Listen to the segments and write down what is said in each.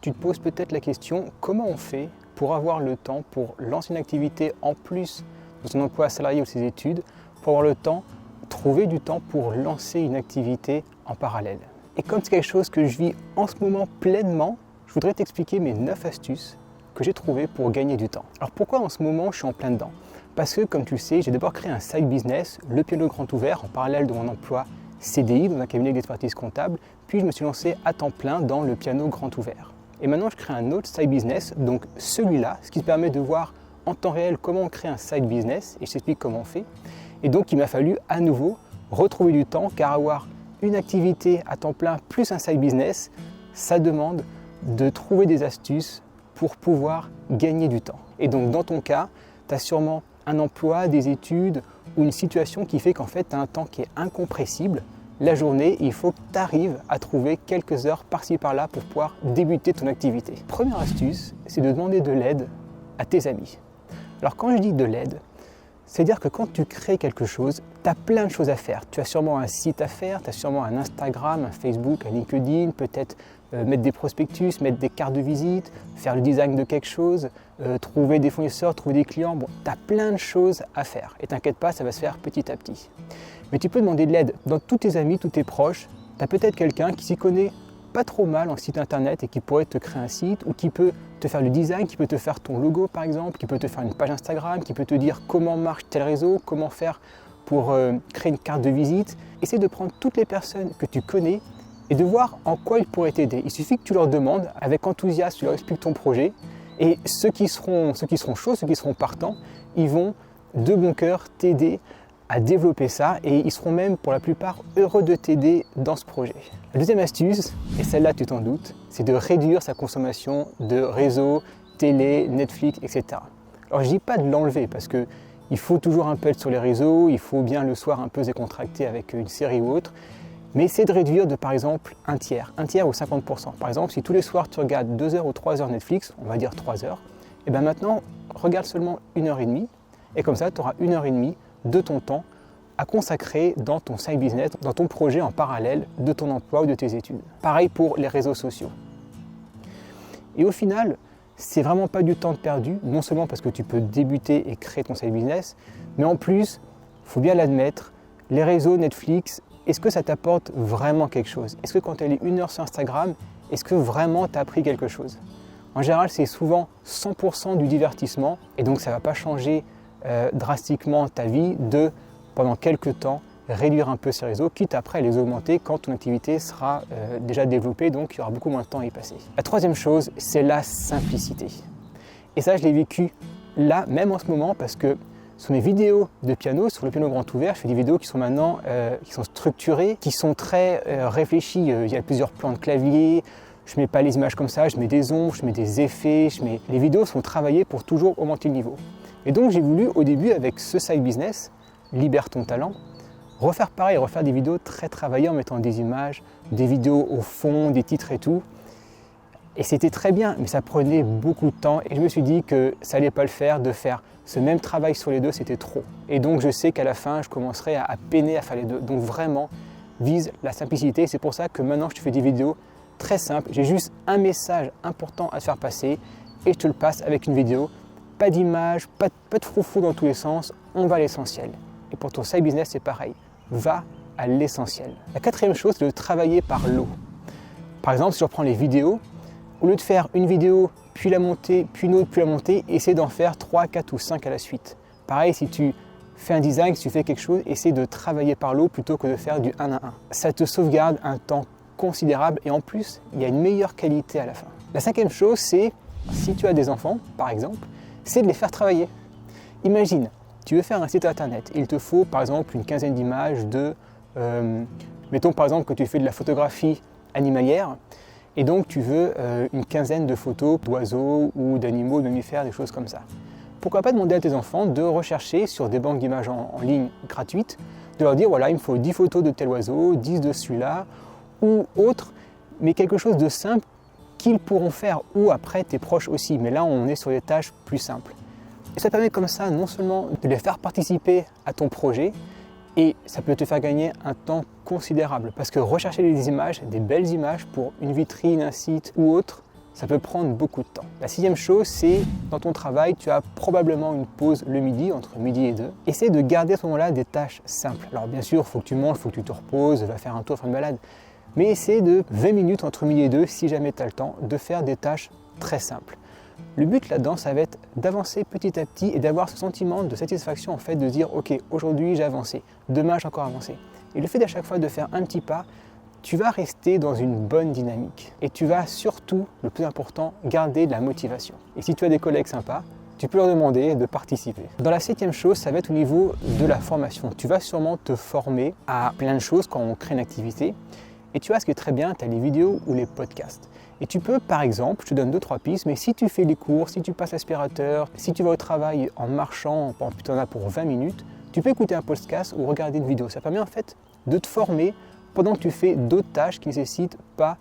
tu te poses peut-être la question, comment on fait pour avoir le temps pour lancer une activité en plus de son emploi salarié ou ses études, pour avoir le temps, trouver du temps pour lancer une activité en parallèle. Et comme c'est quelque chose que je vis en ce moment pleinement, je voudrais t'expliquer mes 9 astuces que j'ai trouvées pour gagner du temps. Alors pourquoi en ce moment je suis en plein dedans? Parce que comme tu le sais, j'ai d'abord créé un side business, le piano grand ouvert, en parallèle de mon emploi CDI dans un cabinet d'expertise comptable, puis je me suis lancé à temps plein dans le piano grand ouvert. Et maintenant je crée un autre side business, donc celui-là, ce qui te permet de voir en temps réel comment on crée un side business, et je t'explique comment on fait. Et donc il m'a fallu à nouveau retrouver du temps, car avoir une activité à temps plein plus un side business, ça demande de trouver des astuces pour pouvoir gagner du temps. Et donc dans ton cas, tu as sûrement un emploi, des études ou une situation qui fait qu'en fait tu as un temps qui est incompressible. La journée, il faut que tu arrives à trouver quelques heures par-ci par-là pour pouvoir débuter ton activité. Première astuce, c'est de demander de l'aide à tes amis. Alors quand je dis de l'aide, c'est-à-dire que quand tu crées quelque chose, tu as plein de choses à faire. Tu as sûrement un site à faire, tu as sûrement un Instagram, un Facebook, un LinkedIn, peut-être mettre des prospectus, mettre des cartes de visite, faire le design de quelque chose, trouver des fournisseurs, trouver des clients. Bon, tu as plein de choses à faire. Et t'inquiète pas, ça va se faire petit à petit. Mais tu peux demander de l'aide dans tous tes amis, tous tes proches. Tu as peut-être quelqu'un qui s'y connaît pas trop mal en site internet et qui pourrait te créer un site ou qui peut te faire le design, qui peut te faire ton logo par exemple, qui peut te faire une page Instagram, qui peut te dire comment marche tel réseau, comment faire pour créer une carte de visite. Essaie de prendre toutes les personnes que tu connais et de voir en quoi ils pourraient t'aider. Il suffit que tu leur demandes avec enthousiasme, tu leur expliques ton projet et ceux qui seront chauds, ceux qui seront partants, ils vont de bon cœur t'aider à développer ça et ils seront même pour la plupart heureux de t'aider dans ce projet. La deuxième astuce, et celle-là tu t'en doutes, c'est de réduire sa consommation de réseaux, télé, Netflix, etc. Alors je dis pas de l'enlever parce que il faut toujours un peu être sur les réseaux, il faut bien le soir un peu se décontracter avec une série ou autre, mais c'est de réduire de par exemple un tiers ou 50%. Par exemple, si tous les soirs tu regardes 2 heures ou 3 heures Netflix, on va dire 3 heures, et bien maintenant regarde seulement 1h30 et comme ça tu auras 1h30 de ton temps à consacrer dans ton side business, dans ton projet en parallèle de ton emploi ou de tes études. Pareil pour les réseaux sociaux. Et au final, c'est vraiment pas du temps perdu, non seulement parce que tu peux débuter et créer ton side business, mais en plus, il faut bien l'admettre, les réseaux Netflix, est-ce que ça t'apporte vraiment quelque chose? Est-ce que quand tu es 1 heure sur Instagram, est-ce que vraiment tu as appris quelque chose? En général, c'est souvent 100% du divertissement et donc ça ne va pas changer drastiquement ta vie de, pendant quelques temps, réduire un peu ces réseaux, quitte après à les augmenter quand ton activité sera déjà développée, donc il y aura beaucoup moins de temps à y passer. La troisième chose, c'est la simplicité. Et ça, je l'ai vécu là, même en ce moment, parce que sur mes vidéos de piano, sur le piano grand ouvert, je fais des vidéos qui sont maintenant qui sont structurées, qui sont très réfléchies. Il y a plusieurs plans de clavier, je ne mets pas les images comme ça, je mets des ombres, je mets des effets, les vidéos sont travaillées pour toujours augmenter le niveau. Et donc j'ai voulu au début avec ce side business, Libère ton talent, refaire pareil, refaire des vidéos très travaillées en mettant des images, des vidéos au fond, des titres et tout. Et c'était très bien, mais ça prenait beaucoup de temps et je me suis dit que ça n'allait pas le faire, de faire ce même travail sur les deux, c'était trop. Et donc je sais qu'à la fin, je commencerai à peiner à faire les deux. Donc vraiment, vise la simplicité. C'est pour ça que maintenant, je te fais des vidéos très simples. J'ai juste un message important à te faire passer et je te le passe avec une vidéo. Pas d'image, pas de froufrou dans tous les sens, on va à l'essentiel. Et pour ton side business, c'est pareil, va à l'essentiel. La quatrième chose, c'est de travailler par lot. Par exemple, si je reprends les vidéos, au lieu de faire une vidéo, puis la monter, puis une autre, puis la monter, essaie d'en faire 3, 4 ou 5 à la suite. Pareil, si tu fais un design, si tu fais quelque chose, essaie de travailler par lot plutôt que de faire du 1 à 1. Ça te sauvegarde un temps considérable et en plus, il y a une meilleure qualité à la fin. La cinquième chose, c'est, si tu as des enfants, par exemple, c'est de les faire travailler. Imagine, tu veux faire un site internet, il te faut par exemple une quinzaine d'images mettons par exemple que tu fais de la photographie animalière et donc tu veux une quinzaine de photos d'oiseaux ou d'animaux, de mammifères, des choses comme ça. Pourquoi pas demander à tes enfants de rechercher sur des banques d'images en ligne gratuites, de leur dire voilà, il me faut 10 photos de tel oiseau, 10 de celui-là ou autre, mais quelque chose de simple qu'ils pourront faire ou après tes proches aussi, mais là on est sur des tâches plus simples. Et ça permet comme ça non seulement de les faire participer à ton projet, et ça peut te faire gagner un temps considérable parce que rechercher des images, des belles images pour une vitrine, un site ou autre, ça peut prendre beaucoup de temps. La 6e chose, c'est dans ton travail, tu as probablement une pause le midi, entre midi et 2. Essaie de garder à ce moment-là des tâches simples. Alors bien sûr, il faut que tu manges, il faut que tu te reposes, va faire un tour, faire une balade. Mais essaie de 20 minutes entre midi et 2, si jamais tu as le temps, de faire des tâches très simples. Le but là-dedans, ça va être d'avancer petit à petit et d'avoir ce sentiment de satisfaction en fait, de dire ok, aujourd'hui j'ai avancé, demain j'ai encore avancé. Et le fait d'à chaque fois de faire un petit pas, tu vas rester dans une bonne dynamique. Et tu vas surtout, le plus important, garder de la motivation. Et si tu as des collègues sympas, tu peux leur demander de participer. Dans la 7e chose, ça va être au niveau de la formation. Tu vas sûrement te former à plein de choses quand on crée une activité. Et tu vois, ce qui est très bien, tu as les vidéos ou les podcasts. Et tu peux, par exemple, je te donne 2-3 pistes, mais si tu fais les cours, si tu passes l'aspirateur, si tu vas au travail en marchant, tu en as pour 20 minutes, tu peux écouter un podcast ou regarder une vidéo. Ça permet en fait de te former pendant que tu fais d'autres tâches qui ne nécessitent pas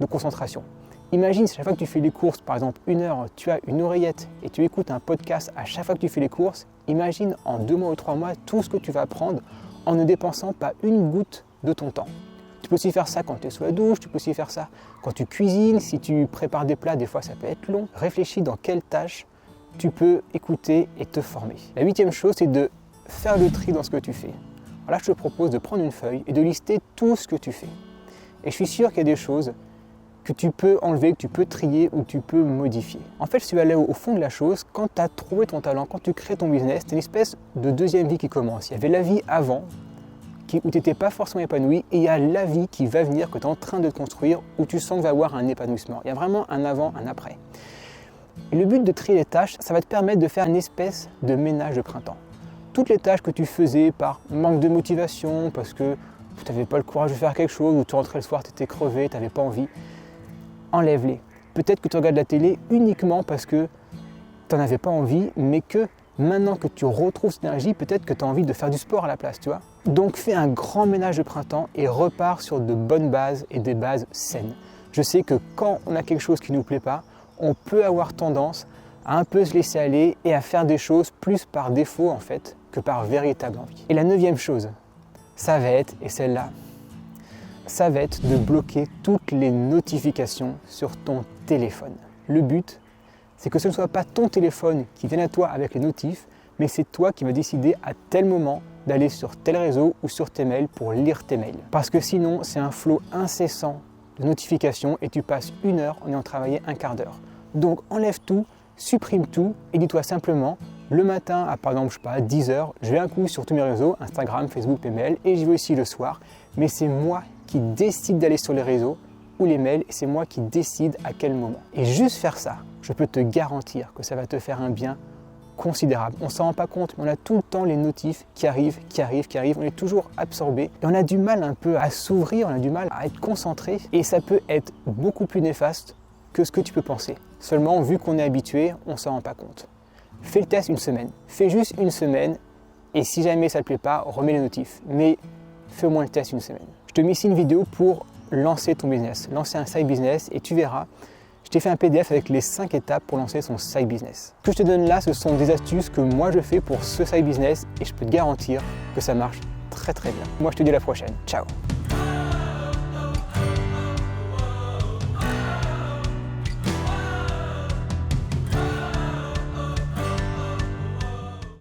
de concentration. Imagine si à chaque fois que tu fais les courses, par exemple 1 heure, tu as une oreillette et tu écoutes un podcast à chaque fois que tu fais les courses, imagine en 2 mois ou 3 mois tout ce que tu vas apprendre en ne dépensant pas une goutte de ton temps. Tu peux aussi faire ça quand tu es sous la douche, tu peux aussi faire ça quand tu cuisines, si tu prépares des plats, des fois ça peut être long. Réfléchis dans quelle tâche tu peux écouter et te former. La 8e chose, c'est de faire le tri dans ce que tu fais. Alors là, je te propose de prendre une feuille et de lister tout ce que tu fais. Et je suis sûr qu'il y a des choses que tu peux enlever, que tu peux trier ou que tu peux modifier. En fait, si tu vas aller au fond de la chose, quand tu as trouvé ton talent, quand tu crées ton business, c'est une espèce de deuxième vie qui commence. Il y avait la vie avant, où tu n'étais pas forcément épanoui, et il y a la vie qui va venir, que tu es en train de te construire, où tu sens qu'il va y avoir un épanouissement. Il y a vraiment un avant, un après. Et le but de trier les tâches, ça va te permettre de faire une espèce de ménage de printemps. Toutes les tâches que tu faisais par manque de motivation, parce que tu n'avais pas le courage de faire quelque chose, ou tu rentrais le soir, tu étais crevé, tu n'avais pas envie, enlève-les. Peut-être que tu regardes la télé uniquement parce que tu n'en avais pas envie, mais que maintenant que tu retrouves cette énergie, peut-être que tu as envie de faire du sport à la place, tu vois. Donc fais un grand ménage de printemps et repars sur de bonnes bases et des bases saines. Je sais que quand on a quelque chose qui ne nous plaît pas, on peut avoir tendance à un peu se laisser aller et à faire des choses plus par défaut en fait que par véritable envie. Et la 9e chose, ça va être, et celle-là, ça va être de bloquer toutes les notifications sur ton téléphone. Le but, c'est que ce ne soit pas ton téléphone qui vienne à toi avec les notifs, mais c'est toi qui vas décider à tel moment d'aller sur tel réseau ou sur tes mails pour lire tes mails. Parce que sinon, c'est un flot incessant de notifications et tu passes 1 heure en ayant travaillé un quart d'heure. Donc enlève tout, supprime tout et dis-toi simplement, le matin à par exemple, je sais pas, 10 heures, je vais un coup sur tous mes réseaux, Instagram, Facebook, mails, et j'y vais aussi le soir. Mais c'est moi qui décide d'aller sur les réseaux ou les mails et c'est moi qui décide à quel moment. Et juste faire ça, je peux te garantir que ça va te faire un bien considérable. On ne s'en rend pas compte, mais on a tout le temps les notifs qui arrivent. On est toujours absorbé et on a du mal un peu à s'ouvrir, on a du mal à être concentré et ça peut être beaucoup plus néfaste que ce que tu peux penser. Seulement, vu qu'on est habitué, on ne s'en rend pas compte. Fais le test 1 semaine. Fais juste 1 semaine et si jamais ça ne te plaît pas, remets les notifs. Mais fais au moins le test 1 semaine. Je te mets ici une vidéo pour lancer ton business, lancer un side business et tu verras, je t'ai fait un PDF avec les 5 étapes pour lancer son side business. Ce que je te donne là, ce sont des astuces que moi je fais pour ce side business et je peux te garantir que ça marche très très bien. Moi je te dis à la prochaine. Ciao!